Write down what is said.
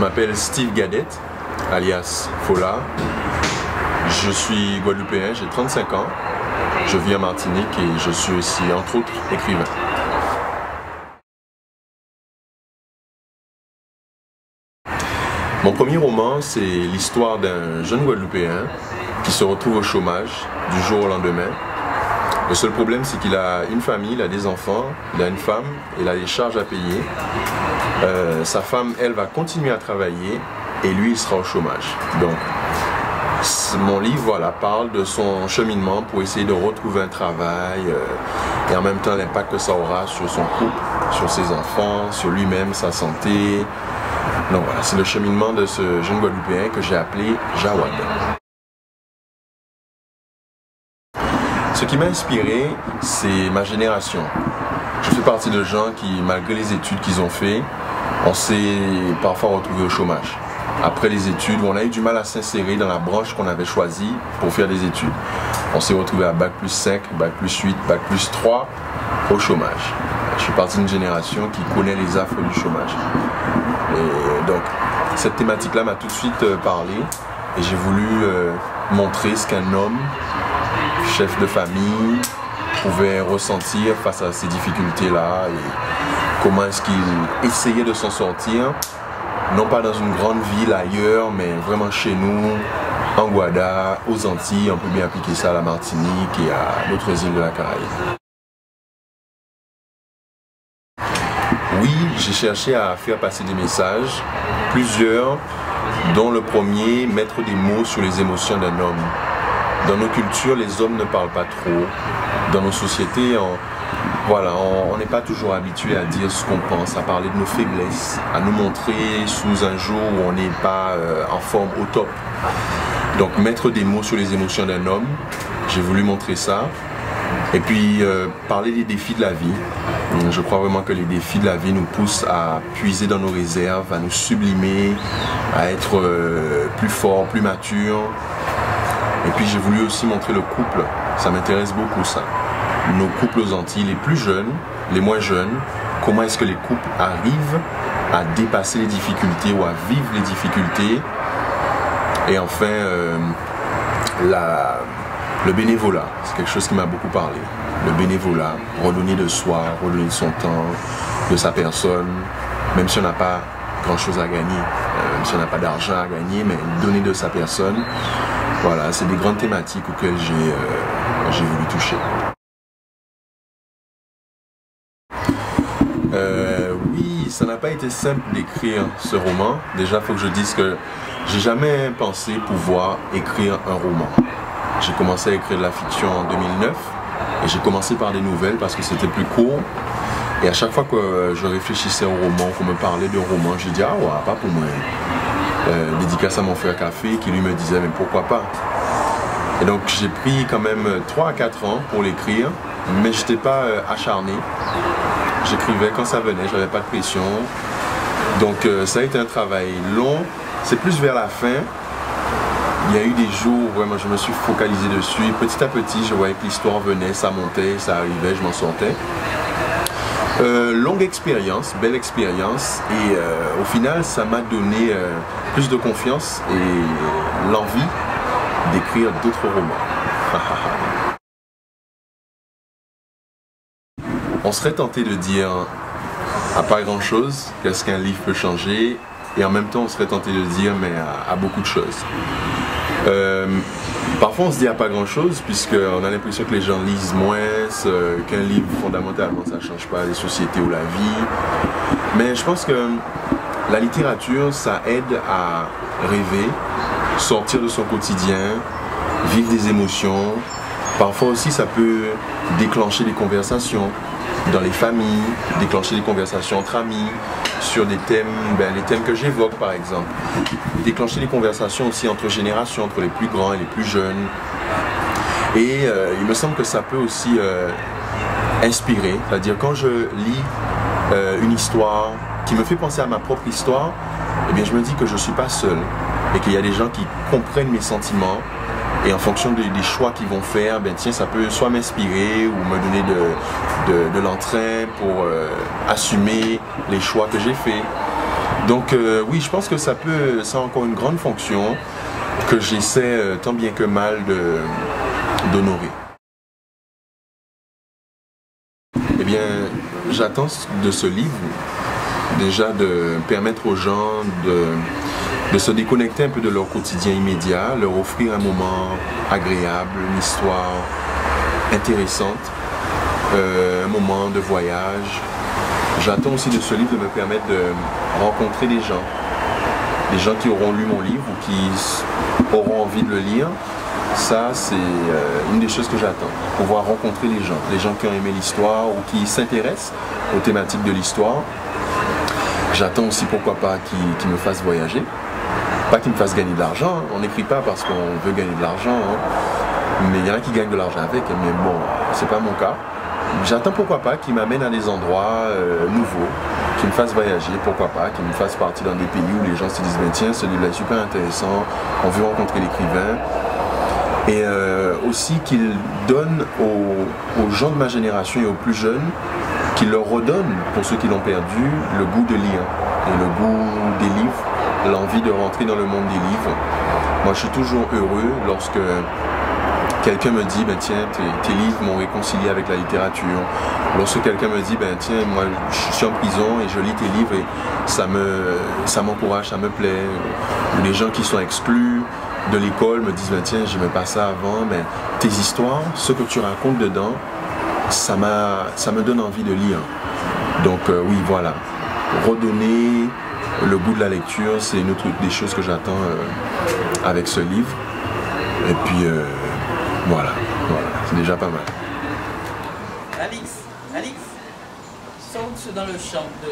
m'appelle Steve Gadet, alias Fola. Je suis guadeloupéen, j'ai 35 ans. Je vis en Martinique et je suis aussi, entre autres, écrivain. Mon premier roman, c'est l'histoire d'un jeune Guadeloupéen qui se retrouve au chômage du jour au lendemain. Le seul problème, c'est qu'il a une famille, il a des enfants, il a une femme, il a des charges à payer. Sa femme, elle, va continuer à travailler et lui, il sera au chômage. Donc, mon livre, voilà, parle de son cheminement pour essayer de retrouver un travail et en même temps l'impact que ça aura sur son couple, sur ses enfants, sur lui-même, sa santé. Donc voilà, c'est le cheminement de ce jeune Guadeloupéen que j'ai appelé Jawad. Ce qui m'a inspiré, c'est ma génération. Je fais partie de gens qui, malgré les études qu'ils ont fait, on s'est parfois retrouvé au chômage. Après les études, on a eu du mal à s'insérer dans la branche qu'on avait choisie pour faire des études. On s'est retrouvé à Bac plus 5, Bac plus 8, Bac plus 3, au chômage. Je suis partie d'une génération qui connaît les affres du chômage. Et donc, cette thématique-là m'a tout de suite parlé et j'ai voulu montrer ce qu'un homme, chef de famille, pouvait ressentir face à ces difficultés-là et comment est-ce qu'il essayait de s'en sortir, non pas dans une grande ville ailleurs, mais vraiment chez nous, en Guada, aux Antilles. On peut bien appliquer ça à la Martinique et à d'autres îles de la Caraïbe. Oui, j'ai cherché à faire passer des messages, plusieurs, dont le premier, mettre des mots sur les émotions d'un homme. Dans nos cultures, les hommes ne parlent pas trop. Dans nos sociétés, on n'est pas toujours habitué à dire ce qu'on pense, à parler de nos faiblesses, à nous montrer sous un jour où on n'est pas en forme au top. Donc mettre des mots sur les émotions d'un homme, j'ai voulu montrer ça. Et puis parler des défis de la vie. Je crois vraiment que les défis de la vie nous poussent à puiser dans nos réserves, à nous sublimer, à être plus forts, plus matures. Et puis j'ai voulu aussi montrer le couple, ça m'intéresse beaucoup ça. Nos couples aux Antilles, les plus jeunes, les moins jeunes, comment est-ce que les couples arrivent à dépasser les difficultés ou à vivre les difficultés. Et enfin, le bénévolat, c'est quelque chose qui m'a beaucoup parlé. Le bénévolat, redonner de soi, redonner de son temps, de sa personne, même si on n'a pas grand-chose à gagner, même si on n'a pas d'argent à gagner, mais donner de sa personne. Voilà, c'est des grandes thématiques auxquelles j'ai voulu toucher. Oui, ça n'a pas été simple d'écrire ce roman. Déjà, il faut que je dise que j'ai jamais pensé pouvoir écrire un roman. J'ai commencé à écrire de la fiction en 2009 et j'ai commencé par des nouvelles parce que c'était plus court. Et à chaque fois que je réfléchissais au roman, qu'on me parlait de roman, j'ai dit « Ah ouais, pas pour moi ». Dédicace à mon frère Café qui lui me disait « Mais pourquoi pas ?» Et donc j'ai pris quand même 3 à 4 ans pour l'écrire, mais je n'étais pas acharné. J'écrivais quand ça venait, j'avais pas de pression. Donc ça a été un travail long. C'est plus vers la fin. Il y a eu des jours où vraiment je me suis focalisé dessus. Petit à petit, je voyais que l'histoire venait, ça montait, ça arrivait, je m'en sortais. Longue expérience, belle expérience. Et au final, ça m'a donné plus de confiance et l'envie d'écrire d'autres romans. On serait tenté de dire à pas grand chose, qu'est-ce qu'un livre peut changer, et en même temps on serait tenté de dire mais à beaucoup de choses. Parfois on se dit à pas grand chose puisqu'on a l'impression que les gens lisent moins, qu'un livre fondamentalement ça ne change pas les sociétés ou la vie. Mais je pense que la littérature ça aide à rêver, sortir de son quotidien, vivre des émotions. Parfois aussi ça peut déclencher des conversations dans les familles, déclencher des conversations entre amis sur des thèmes, les thèmes que j'évoque par exemple. Déclencher des conversations aussi entre générations, entre les plus grands et les plus jeunes. Et il me semble que ça peut aussi inspirer, c'est-à-dire quand je lis une histoire qui me fait penser à ma propre histoire, eh bien je me dis que je ne suis pas seul et qu'il y a des gens qui comprennent mes sentiments. Et en fonction des choix qu'ils vont faire, tiens, ça peut soit m'inspirer ou me donner de l'entrain pour assumer les choix que j'ai faits. Donc oui, je pense que ça a encore une grande fonction que j'essaie tant bien que mal d'honorer. Eh bien, j'attends de ce livre déjà de permettre aux gens de se déconnecter un peu de leur quotidien immédiat, leur offrir un moment agréable, une histoire intéressante, un moment de voyage. J'attends aussi de ce livre de me permettre de rencontrer des gens qui auront lu mon livre ou qui auront envie de le lire. Ça, c'est une des choses que j'attends, pouvoir rencontrer les gens qui ont aimé l'histoire ou qui s'intéressent aux thématiques de l'histoire. J'attends aussi, pourquoi pas, qu'ils me fassent voyager. Pas qu'ils me fassent gagner de l'argent, hein. On n'écrit pas parce qu'on veut gagner de l'argent, hein. Mais il y en a qui gagnent de l'argent avec, mais bon, c'est pas mon cas. J'attends, pourquoi pas, qu'ils m'amènent à des endroits nouveaux, qu'ils me fassent voyager, pourquoi pas, qu'ils me fassent partir dans des pays où les gens se disent, ben tiens, ce livre-là est super intéressant, on veut rencontrer l'écrivain. Et aussi qu'ils donnent aux gens de ma génération et aux plus jeunes, qu'ils leur redonnent, pour ceux qui l'ont perdu, le goût de lire et le goût des livres, l'envie de rentrer dans le monde des livres. Moi, je suis toujours heureux lorsque quelqu'un me dit, ben tiens, tes livres m'ont réconcilié avec la littérature. Lorsque quelqu'un me dit, ben tiens, moi je suis en prison et je lis tes livres et ça m'encourage, ça me plaît. Ou les gens qui sont exclus de l'école me disent, ben tiens, j'aimais pas ça avant, ben tes histoires, ce que tu racontes dedans, ça me donne envie de lire. Donc oui, voilà, redonner le goût de la lecture, c'est une autre des choses que j'attends avec ce livre. Et puis voilà, c'est déjà pas mal. Alix, saute dans le champ de